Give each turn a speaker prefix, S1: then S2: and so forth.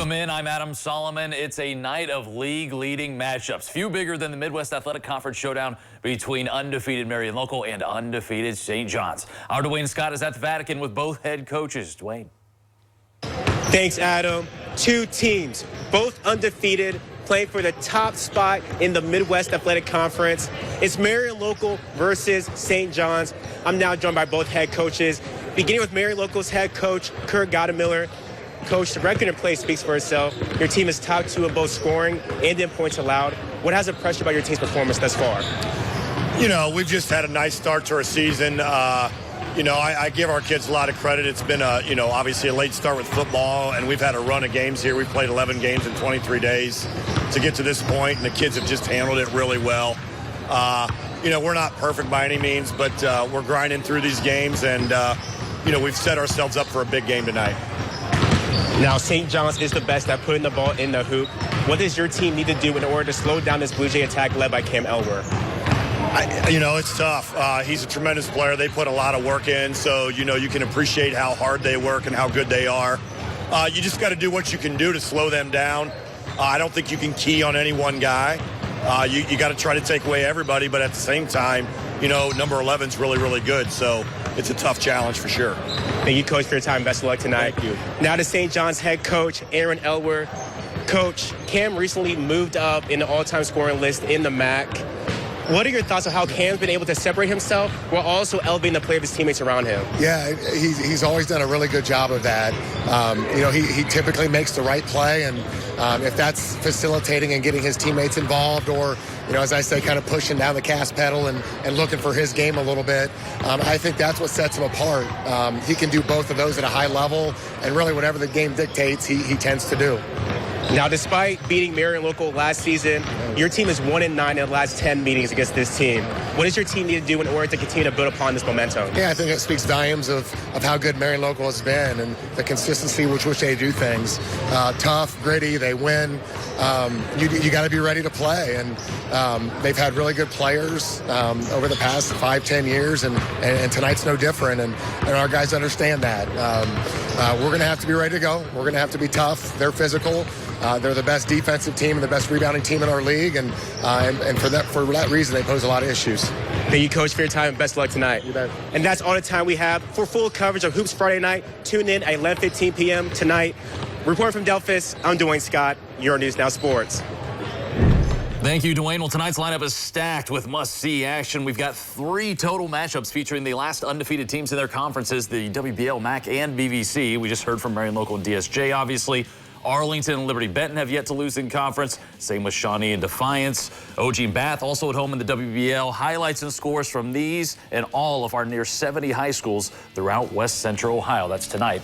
S1: Welcome in. I'm Adam Solomon. It's a night of league-leading matchups. Few bigger than the Midwest Athletic Conference showdown between undefeated Marion Local and undefeated St. John's. Our Dwayne Scott is at the Vatican with both head coaches. Dwayne.
S2: Thanks, Adam. Two teams, both undefeated, playing for the top spot in the Midwest Athletic Conference. It's Marion Local versus St. John's. I'm now joined by both head coaches. Beginning with Marion Local's head coach, Kurt Gottemiller. Coach, the record in play speaks for itself. Your team is top two in both scoring and in points allowed. What has impressed you about your team's performance thus far?
S3: You know, we've just had a nice start to our season. I give our kids a lot of credit. It's been obviously a late start with football, and we've had a run of games here. We've played 11 games in 23 days to get to this point, and the kids have just handled it really well. We're not perfect by any means, but we're grinding through these games, and, we've set ourselves up for a big game tonight.
S2: Now, St. John's is the best at putting the ball in the hoop. What does your team need to do in order to slow down this Blue Jay attack led by Cam Elwer?
S3: It's tough. He's a tremendous player. They put a lot of work in, so, you can appreciate how hard they work and how good they are. You just got to do what you can do to slow them down. I don't think you can key on any one guy. You got to try to take away everybody, but at the same time, number 11 is really, really good, so it's a tough challenge for sure.
S2: Thank you, Coach, for your time. Best of luck tonight.
S3: Thank you.
S2: Now to St. John's head coach, Aaron Elwer. Coach, Cam recently moved up in the all-time scoring list in the MAC. What are your thoughts on how Cam's been able to separate himself while also elevating the play of his teammates around him?
S4: Yeah, he's always done a really good job of that. He typically makes the right play, and if that's facilitating and getting his teammates involved, or, as I say, kind of pushing down the gas pedal and looking for his game a little bit, I think that's what sets him apart. He can do both of those at a high level, and really whatever the game dictates, he tends to do.
S2: Now, despite beating Marion Local last season, your team is 1-9 in the last 10 meetings against this team. What does your team need to do in order to continue to build upon this momentum?
S4: Yeah, I think it speaks volumes of how good Marion Local has been and the consistency with which they do things. Tough, gritty, they win. You got to be ready to play, and they've had really good players over the past 5-10 years, and tonight's no different, and our guys understand that. We're going to have to be ready to go. We're going to have to be tough. They're physical. They're the best defensive team and the best rebounding team in our league, and for that reason, they pose a lot of issues.
S2: Thank you, Coach, for your time, and best of luck tonight.
S4: You bet.
S2: And that's all the time we have. For full coverage of Hoops Friday night, tune in at 11:15 p.m. tonight. Reporting from Delphus, I'm Dwayne Scott, your News Now Sports.
S1: Thank you, Dwayne. Well, tonight's lineup is stacked with must-see action. We've got 3 total matchups featuring the last undefeated teams in their conferences, the WBL, MAC, and BVC. We just heard from Marion Local and DSJ, obviously. Arlington and Liberty Benton have yet to lose in conference. Same with Shawnee and Defiance. OG and Bath also at home in the WBL. Highlights and scores from these and all of our near 70 high schools throughout West Central Ohio. That's tonight.